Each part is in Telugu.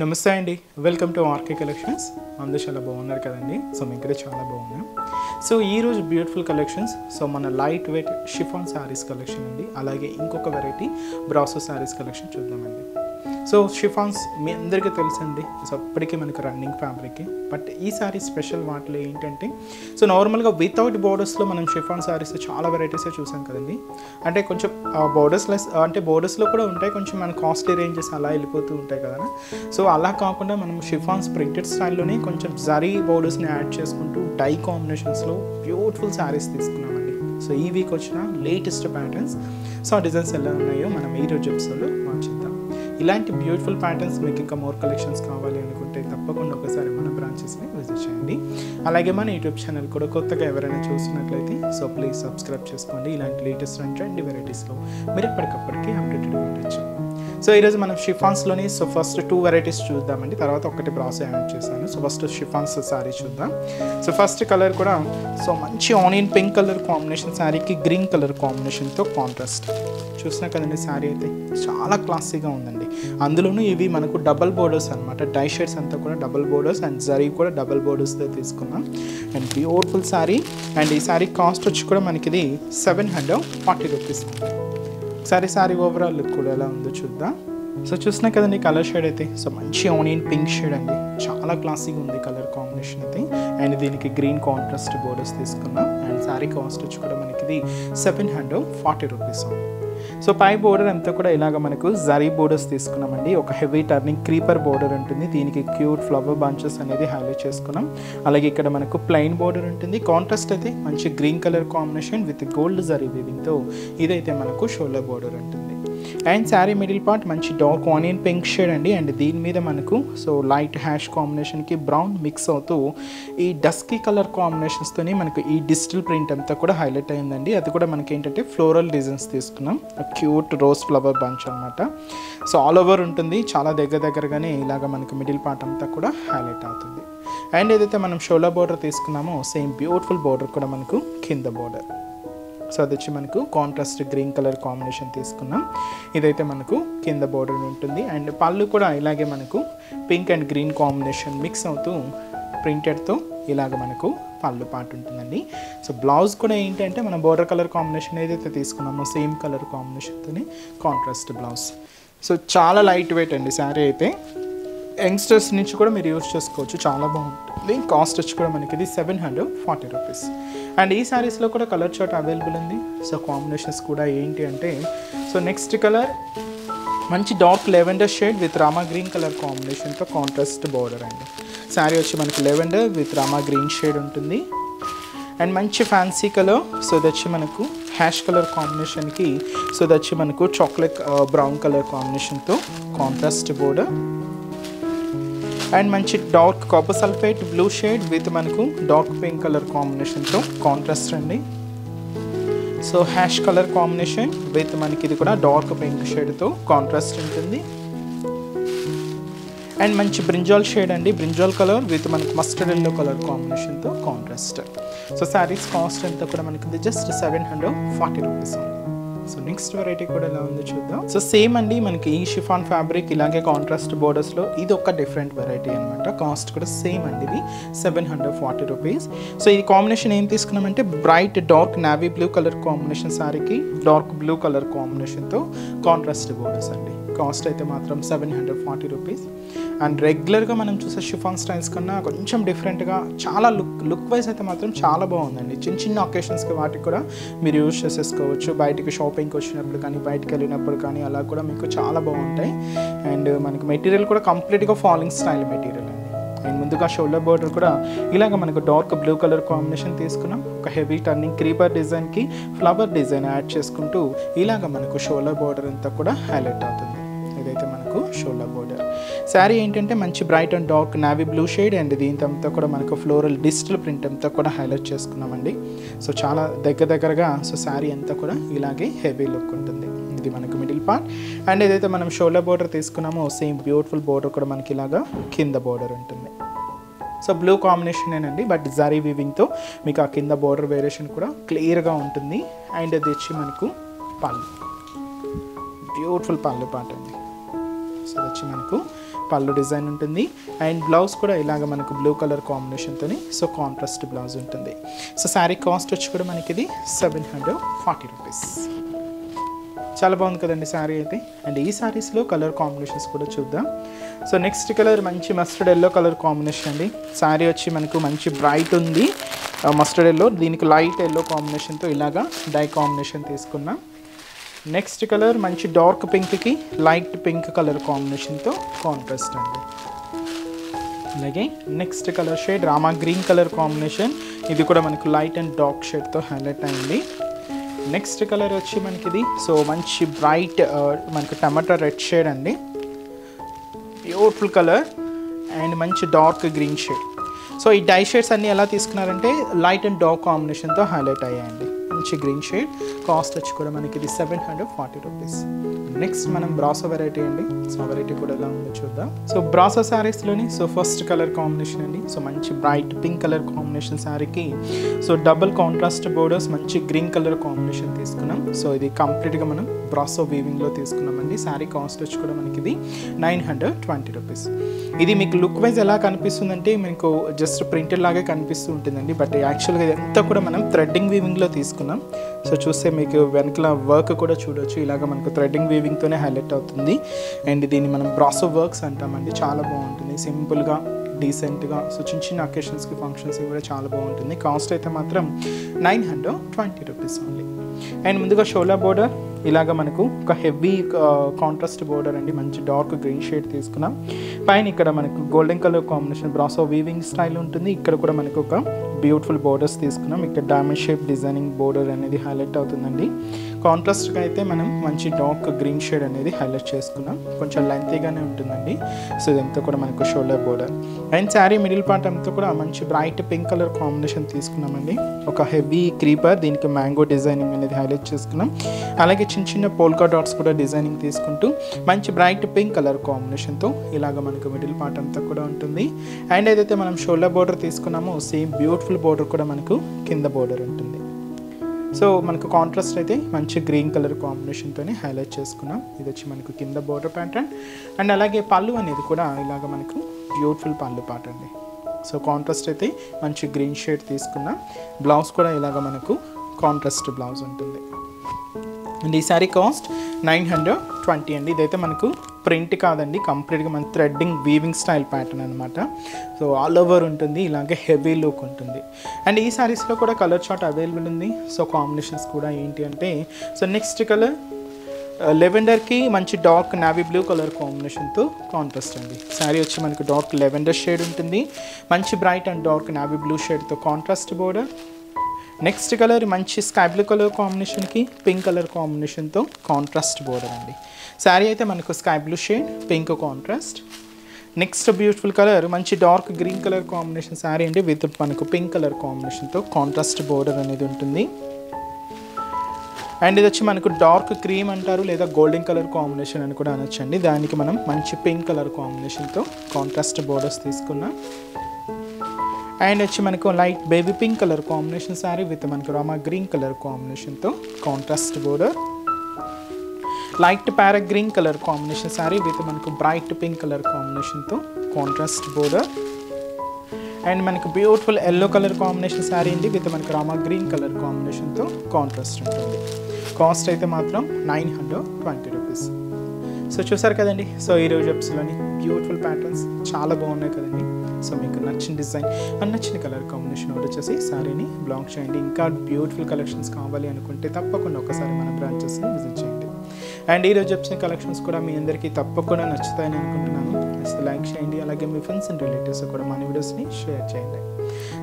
నమస్తే అండి, వెల్కమ్ టు ఆర్కే కలెక్షన్స్. అందరూ చాలా బాగున్నారు కదండి. సో మేము ఇక్కడ చాలా బాగున్నాం. సో ఈరోజు బ్యూటిఫుల్ కలెక్షన్స్. సో మన light weight chiffon saris collection అండి, అలాగే ఇంకొక వెరైటీ బ్రాసో శారీస్ కలెక్షన్ చూద్దామండి. సో షిఫాన్స్ మీ అందరికీ తెలుసండి, సో అప్పటికే మనకు రన్నింగ్ ఫ్యాబ్రిక్. బట్ ఈ శారీ స్పెషల్ వాటిలో ఏంటంటే, సో నార్మల్గా వితౌట్ బోర్డర్స్లో మనం షిఫాన్ శారీస్ చాలా వెరైటీసే చూసాం కదండి. అంటే కొంచెం బోర్డర్స్లెస్, అంటే బోర్డర్స్లో కూడా ఉంటాయి, కొంచెం మన కాస్ట్లీ రేంజెస్ అలా వెళ్ళిపోతూ ఉంటాయి కదా. సో అలా కాకుండా మనం షిఫాన్స్ ప్రింటెడ్ స్టైల్లోనే కొంచెం జరీ బోర్డర్స్ని యాడ్ చేసుకుంటూ డై కాంబినేషన్స్లో బ్యూటిఫుల్ శారీస్ తీసుకున్నామండి. సో ఈ వీక్ వచ్చిన లేటెస్ట్ ప్యాటర్న్స్, సో ఆ డిజైన్స్ ఎలా ఉన్నాయో మనం ఈరోజు ఎపిసోడ్లో మార్చిద్దాం. ఇలాంటి బ్యూటిఫుల్ ప్యాటర్న్స్ మీకు ఇంకా మోర్ కలెక్షన్స్ కావాలి అనుకుంటే తప్పకుండా ఒకసారి మన బ్రాంచెస్ని విజిట్ చేయండి. అలాగే మన యూట్యూబ్ ఛానల్ కూడా కొత్తగా ఎవరైనా చూస్తున్నట్లయితే సో ప్లీజ్ సబ్స్క్రైబ్ చేసుకోండి. ఇలాంటి లేటెస్ట్ అండ్ ట్రెండీ వెరైటీస్లో మీరు ఎప్పటికప్పటికీ అప్డేటెడ్గా ఉండొచ్చు. సో ఈరోజు మనం షిఫాన్స్లోని సో ఫస్ట్ 2 వెరైటీస్ చూద్దామండి, తర్వాత ఒకటి బ్రాసో యాడ్ చేశాను. సో ఫస్ట్ షిఫాన్స్ శారీ చూద్దాం. సో ఫస్ట్ కలర్ కూడా సో మంచి ఆనియన్ పింక్ కలర్ కాంబినేషన్ శారీకి గ్రీన్ కలర్ కాంబినేషన్తో కాంట్రాస్ట్ చూసినా కదండి. శారీ అయితే చాలా క్లాసీగా ఉందండి. అందులోనూ ఇవి మనకు డబల్ బోర్డర్స్ అనమాట. డై షేడ్స్ అంతా కూడా డబల్ బోర్డర్స్ అండ్ జరీ కూడా డబల్ బోర్డర్స్తో తీసుకున్నాం. And beautiful sari. అండ్ ఈ శారీ కాస్ట్ వచ్చి కూడా మనకి ఇది 740 రూపీస్. ఒకసారి శారీ ఓవరాల్ లుక్ కూడా ఎలా ఉందో చూద్దాం. సో చూసినా కదండి కలర్ షేడ్ అయితే సో మంచి ఆనియన్ పింక్ షేడ్ అండి, చాలా క్లాసీగా ఉంది కలర్ కాంబినేషన్ అయితే. అండ్ దీనికి గ్రీన్ కాంట్రాస్ట్ బోర్డర్స్ తీసుకున్నాం. అండ్ శారీ కాస్ట్ వచ్చి కూడా మనకి ఇది 740 రూపీస్. సో పై బోర్డర్ అంతా కూడా ఇలాగ మనకు జరీ బోర్డర్స్ తీసుకున్నామండి. ఒక హెవీ టర్నింగ్ క్రీపర్ బోర్డర్ ఉంటుంది, దీనికి క్యూట్ ఫ్లవర్ బంచెస్ అనేది హైలైట్ చేసుకున్నాం. అలాగే ఇక్కడ మనకు ప్లెయిన్ బోర్డర్ ఉంటుంది. కాంట్రాస్ట్ అయితే మంచి green colour combination with gold zari వీవింగ్తో ఇదైతే మనకు షోల్డర్ బోర్డర్ ఉంటుంది. అండ్ శారీ మిడిల్ పార్ట్ మంచి డార్క్ ఆనియన్ పింక్ షేడ్ అండి. అండ్ దీని మీద మనకు సో లైట్ హ్యాష్ కాంబినేషన్కి బ్రౌన్ మిక్స్ అవుతూ ఈ డస్కీ కలర్ కాంబినేషన్స్తోని మనకు ఈ డిజిటల్ ప్రింట్ అంతా కూడా హైలైట్ అయిందండి. అది కూడా మనకి ఏంటంటే ఫ్లోరల్ డిజైన్స్ తీసుకున్నాం, క్యూట్ రోజ్ ఫ్లవర్ బంచ్ అనమాట. సో ఆల్ ఓవర్ ఉంటుంది, చాలా దగ్గరగానే ఇలాగ మనకు మిడిల్ పార్ట్ అంతా కూడా హైలైట్ అవుతుంది. అండ్ ఏదైతే మనం షోల్డర్ బోర్డర్ తీసుకున్నామో సేమ్ బ్యూటిఫుల్ బోర్డర్ కూడా మనకు కింద బోర్డర్. సో అది వచ్చి మనకు కాంట్రాస్ట్ గ్రీన్ కలర్ కాంబినేషన్ తీసుకున్నాం. ఇదైతే మనకు కింద బోర్డర్ ఉంటుంది. అండ్ పళ్ళు కూడా ఇలాగే మనకు pink and green combination mix అవుతూ ప్రింటెడ్తో ఇలాగ మనకు పళ్ళు పార్ట్ ఉంటుందండి. సో బ్లౌజ్ కూడా ఏంటంటే మనం బోర్డర్ కలర్ కాంబినేషన్ ఏదైతే తీసుకున్నామో సేమ్ కలర్ కాంబినేషన్తోనే కాంట్రాస్ట్ బ్లౌజ్. సో చాలా లైట్ వెయిట్ అండి శారీ అయితే, యంగ్స్టర్స్ నుంచి కూడా మీరు యూజ్ చేసుకోవచ్చు, చాలా బాగుంటుంది. కాస్ట్ వచ్చి కూడా మనకి ఇది 740 రూపీస్. అండ్ ఈ శారీస్లో కూడా కలర్ చార్ట్ అవైలబుల్ ఉంది. సో కాంబినేషన్స్ కూడా ఏంటి అంటే, సో నెక్స్ట్ కలర్ మంచి dark lavender shade with Rama green colour కాంబినేషన్తో కాంట్రాస్ట్ బోర్డర్ అండి. శారీ వచ్చి మనకి lavender with Rama green shade ఉంటుంది. అండ్ మంచి ఫ్యాన్సీ కలర్, సో దచ్చి మనకు హ్యాష్ కలర్ కాంబినేషన్కి సో దచ్చి మనకు చాక్లెట్ బ్రౌన్ కలర్ కాంబినేషన్తో కాంట్రాస్ట్ బోర్డర్. అండ్ మంచి dark copper sulphate blue shade with మనకు డార్క్ పింక్ కలర్ కాంబినేషన్తో కాంట్రాస్ట్ అండి. So ash colour combination with మనకి ఇది కూడా డార్క్ పింక్ షేడ్తో కాంట్రాస్ట్ ఉంటుంది. అండ్ మంచి బ్రింజాల్ షేడ్ అండి, బ్రింజాల్ కలర్ విత్ మనకు మస్టర్డ్ ఎల్లో కలర్ కాంబినేషన్తో కాంట్రాస్ట్. సో శారీస్ కాస్ట్ అంతా కూడా మనకి just 740 rupees. So next variety కూడా ఎలా ఉందో చూద్దాం. సో సేమ్ అండి, మనకి ఈ షిఫాన్ ఫ్యాబ్రిక్ ఇలాగే కాంట్రాస్ట్ బోర్డర్స్లో ఇది ఒక డిఫరెంట్ వెరైటీ అనమాట. కాస్ట్ కూడా సేమ్ అండి, ఇది 740 రూపీస్. సో ఈ కాంబినేషన్ ఏం తీసుకున్నామంటే bright dark navy blue colour combination శారీకి డార్క్ బ్లూ కలర్ కాంబినేషన్తో కాంట్రాస్ట్ బోర్డర్స్ అండి. కాస్ట్ అయితే మాత్రం 740 రూపీస్. అండ్ రెగ్యులర్గా మనం చూసే షిఫాన్ స్టైల్స్ కన్నా కొంచెం డిఫరెంట్గా చాలా లుక్ వైజ్ అయితే మాత్రం చాలా బాగుందండి. చిన్న ఒకేషన్స్కి వాటికి కూడా మీరు యూజ్ చేసేసుకోవచ్చు. బయటికి షాపింగ్కి వచ్చినప్పుడు కానీ బయటికి వెళ్ళినప్పుడు కానీ అలా కూడా మీకు చాలా బాగుంటాయి. అండ్ మనకి మెటీరియల్ కూడా కంప్లీట్గా ఫాలింగ్ స్టైల్ మెటీరియల్ అండి. అండ్ ముందుగా షోల్డర్ బోర్డర్ కూడా ఇలాగ మనకు డార్క్ బ్లూ కలర్ కాంబినేషన్ తీసుకున్నాం. ఒక హెవీ టర్నింగ్ క్రీపర్ డిజైన్కి ఫ్లవర్ డిజైన్ యాడ్ చేసుకుంటూ ఇలాగ మనకు షోల్డర్ బోర్డర్ అంతా కూడా హైలైట్ అవుతుంది. ఇదైతే మనకు షోల్డర్ బోర్డర్. శారీ ఏంటంటే మంచి bright and dark navy blue shade and దీంతో కూడా మనకు ఫ్లోరల్ డిజిటల్ ప్రింట్ అంతా కూడా హైలైట్ చేసుకున్నామండి. సో చాలా దగ్గరగా సో శారీ అంతా కూడా ఇలాగే హెవీ లుక్ ఉంటుంది. ఇది మనకు మిడిల్ పార్ట్. అండ్ ఏదైతే మనం షోల్డర్ బోర్డర్ తీసుకున్నామో సేమ్ బ్యూటిఫుల్ బోర్డర్ కూడా మనకి ఇలాగా కింద బోర్డర్ ఉంటుంది. సో బ్లూ కాంబినేషనేనండి, బట్ జరీ వీవింగ్తో మీకు ఆ కింద బోర్డర్ వేరియేషన్ కూడా క్లియర్గా ఉంటుంది. అండ్ అది వచ్చి మనకు పళ్ళు, బ్యూటిఫుల్ పళ్ళు పార్ట్ అండి. సో వచ్చి మనకు పళ్ళు డిజైన్ ఉంటుంది అండ్ బ్లౌజ్ కూడా ఇలాగ మనకు బ్లూ కలర్ కాంబినేషన్తోని సో కాంట్రాస్ట్ బ్లౌజ్ ఉంటుంది. సో శారీ కాస్ట్ వచ్చి కూడా మనకి ఇది 740 రూపీస్. చాలా బాగుంది కదండి శారీ అయితే. అండ్ ఈ శారీస్లో కలర్ కాంబినేషన్స్ కూడా చూద్దాం. సో నెక్స్ట్ కలర్ మంచి మస్టర్డ్ ఎల్లో కలర్ కాంబినేషన్ అండి. శారీ వచ్చి మనకు మంచి బ్రైట్ ఉంది మస్టర్డ్ ఎల్లో, దీనికి లైట్ ఎల్లో కాంబినేషన్తో ఇలాగా డై కాంబినేషన్ తీసుకున్నాం. నెక్స్ట్ కలర్ మంచి డార్క్ పింక్కి లైట్ పింక్ కలర్ కాంబినేషన్తో కాంట్రాస్ట్ అండి. అలాగే next colour shade Rama green colour combination, ఇది కూడా మనకు లైట్ అండ్ డార్క్ షేడ్తో హైలైట్ అయింది. నెక్స్ట్ కలర్ వచ్చి మనకి ఇది సో మంచి బ్రైట్ మనకు టమాటా రెడ్ షేడ్ అండి, బ్యూటిఫుల్ కలర్ అండ్ మంచి డార్క్ గ్రీన్ షేడ్. సో ఈ డై షేడ్స్ అన్నీ ఎలా తీసుకున్నారంటే లైట్ అండ్ డార్క్ కాంబినేషన్తో హైలైట్ అయ్యాయండి. మంచి గ్రీన్ షేడ్, కాస్ట్ వచ్చి కూడా మనకి ఇది 740 రూపీస్. నెక్స్ట్ మనం బ్రాసో వెరైటీ అండి. సో వెరైటీ కూడా ఎలా ఉందో చూద్దాం. సో బ్రాసో శారీస్లోని సో ఫస్ట్ కలర్ కాంబినేషన్ అండి. సో మంచి బ్రైట్ పింక్ కలర్ కాంబినేషన్ శారీకి సో డబుల్ కాంట్రాస్ట్ బోర్డర్స్ మంచి గ్రీన్ కలర్ కాంబినేషన్ తీసుకున్నాం. సో ఇది కంప్లీట్గా మనం బ్రాసో వీవింగ్లో తీసుకున్నామండి. శారీ కాస్ట్ వచ్చి కూడా మనకి ఇది 920 రూపీస్. ఇది మీకు లుక్ వైజ్ ఎలా కనిపిస్తుందంటే మీకు జస్ట్ ప్రింటెడ్ లాగే కనిపిస్తూ ఉంటుందండి, బట్ యాక్చువల్గా ఇదంతా కూడా మనం థ్రెడ్డింగ్ వీవింగ్లో తీసుకున్నాం. సో చూస్తే మీకు వెనకల వర్క్ కూడా చూడొచ్చు, ఇలాగ మనకు థ్రెడ్డింగ్ వీవింగ్తోనే హైలైట్ అవుతుంది. అండ్ దీన్ని మనం బ్రాసో వర్క్స్ అంటామండి. చాలా బాగుంటుంది, సింపుల్గా డీసెంట్గా. సో చిన్న చిన్న అకేషన్స్కి ఫంక్షన్స్కి కూడా చాలా బాగుంటుంది. కాస్ట్ అయితే మాత్రం 920 రూపీస్ ఓన్లీ. అండ్ ముందుగా షోలా బోర్డర్ ఇలాగ మనకు ఒక హెవీ కాంట్రాస్ట్ బోర్డర్ అండి, మంచి డార్క్ గ్రీన్ షేడ్ తీసుకున్నాం. పైన ఇక్కడ మనకు golden colour combination brasso weaving style ఉంటుంది. ఇక్కడ కూడా మనకు ఒక బ్యూటిఫుల్ బోర్డర్స్ తీసుకున్నాం. ఇక్కడ డైమండ్ షేప్ డిజైనింగ్ బోర్డర్ అనేది హైలైట్ అవుతుందండి. కాంట్రాస్ట్గా అయితే మనం మంచి డార్క్ గ్రీన్ షేడ్ అనేది హైలైట్ చేసుకున్నాం. కొంచెం లెంతీగానే ఉంటుందండి. సో ఇదంతా కూడా మనకు shoulder border. And sari middle part అంతా కూడా మంచి బ్రైట్ పింక్ కలర్ కాంబినేషన్ తీసుకున్నామండి. ఒక హెవీ క్రీపర్, దీనికి మ్యాంగో డిజైనింగ్ అనేది హైలైట్ చేసుకున్నాం. అలాగే చిన్న చిన్న పోల్కా డాట్స్ కూడా డిజైనింగ్ తీసుకుంటూ మంచి బ్రైట్ పింక్ కలర్ కాంబినేషన్తో ఇలాగ మనకు మిడిల్ పార్ట్ అంతా కూడా ఉంటుంది. అండ్ ఏదైతే మనం షోల్డర్ బోర్డర్ తీసుకున్నామో సేమ్ బ్యూటిఫుల్ బోర్డర్ కూడా మనకు కింద బోర్డర్ ఉంటుంది. సో మనకు కాంట్రాస్ట్ అయితే మంచి గ్రీన్ కలర్ కాంబినేషన్తోనే హైలైట్ చేసుకున్నాం. ఇది వచ్చి మనకు కింద బోర్డర్ ప్యాటర్న్. అండ్ అలాగే పళ్ళు అనేది కూడా ఇలాగ మనకు బ్యూటిఫుల్ పళ్ళు పార్ట్ అండి. సో కాంట్రాస్ట్ అయితే మంచి గ్రీన్ షేడ్ తీసుకున్నాం. బ్లౌజ్ కూడా ఇలాగ మనకు కాంట్రాస్ట్ బ్లౌజ్ ఉంటుంది. అండ్ ఈ శారీ కాస్ట్ 920 అండి. ఇదైతే మనకు ప్రింట్ కాదండి, కంప్లీట్గా మన థ్రెడ్డింగ్ వీవింగ్ స్టైల్ ప్యాటర్న్ అనమాట. సో ఆల్ ఓవర్ ఉంటుంది, ఇలాగే హెవీ లుక్ ఉంటుంది. అండ్ ఈ శారీస్లో కూడా కలర్ చార్ట్ అవైలబుల్ ఉంది. సో కాంబినేషన్స్ కూడా ఏంటి అంటే సో నెక్స్ట్ కలర్ లెవెండర్కి మంచి డార్క్ నావీ బ్లూ కలర్ కాంబినేషన్తో కాంట్రాస్ట్ అండి. శారీ వచ్చి మనకు డార్క్ లెవెండర్ షేడ్ ఉంటుంది, మంచి bright and dark navy blue షేడ్తో కాంట్రాస్ట్ బోర్డర్. నెక్స్ట్ కలర్ మంచి స్కై బ్లూ కలర్ కాంబినేషన్కి పింక్ కలర్ కాంబినేషన్తో కాంట్రాస్ట్ బోర్డర్ అండి. శారీ అయితే మనకు sky blue shade pink contrast. Next beautiful colour మంచి dark green colour combination sari అండి, విత్ మనకు పింక్ కలర్ కాంబినేషన్తో కాంట్రాస్ట్ బోర్డర్ అనేది ఉంటుంది. అండ్ ఇది వచ్చి మనకు డార్క్ క్రీమ్ అంటారు లేదా గోల్డెన్ కలర్ కాంబినేషన్ అని కూడా అనొచ్చండి. దానికి మనం మంచి పింక్ కలర్ కాంబినేషన్తో కాంట్రాస్ట్ బోర్డర్స్ తీసుకున్నాం. అండ్ వచ్చి మనకు light baby pink colour combination sari with మనకు రామా గ్రీన్ కలర్ కాంబినేషన్తో contrast border. Light parrot green colour combination sari with మనకు బ్రైట్ పింక్ కలర్ కాంబినేషన్తో కాంట్రాస్ట్ బోర్డర్. అండ్ మనకు beautiful yellow colour combination sari అండి విత్ మనకు రామా గ్రీన్ కలర్ కాంబినేషన్తో కాంట్రాస్ట్ ఉంటుంది. కాస్ట్ అయితే మాత్రం 920 రూపీస్. సో చూసారు కదండి. సో ఈరోజు ఎపిసోడ్లోని బ్యూటిఫుల్ ప్యాటర్న్స్ చాలా బాగున్నాయి కదండి. సో మీకు నచ్చిన డిజైన్ అండ్ నచ్చిన కలర్ కాంబినేషన్ ఆర్డర్ చేసి శారీని బ్లాక్ చేయండి. ఇంకా బ్యూటిఫుల్ కలెక్షన్స్ కావాలి అనుకుంటే తప్పకుండా ఒకసారి మన బ్రాంచెస్ని విజిట్ చేయండి. అండ్ ఈరోజు వచ్చిన కలెక్షన్స్ కూడా మీ అందరికీ తప్పకుండా నచ్చుతాయని అనుకుంటున్నాను. లైక్ చేయండి, అలాగే మీ ఫ్రెండ్స్ అండ్ రిలేటివ్స్ కూడా మన వీడియోస్ని షేర్ చేయండి.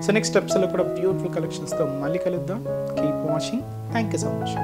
సో నెక్స్ట్ ఎపిసోడ్లో కూడా బ్యూటిఫుల్ కలెక్షన్స్తో మళ్ళీ కలుద్దాం. Keep watching. Thank you so much.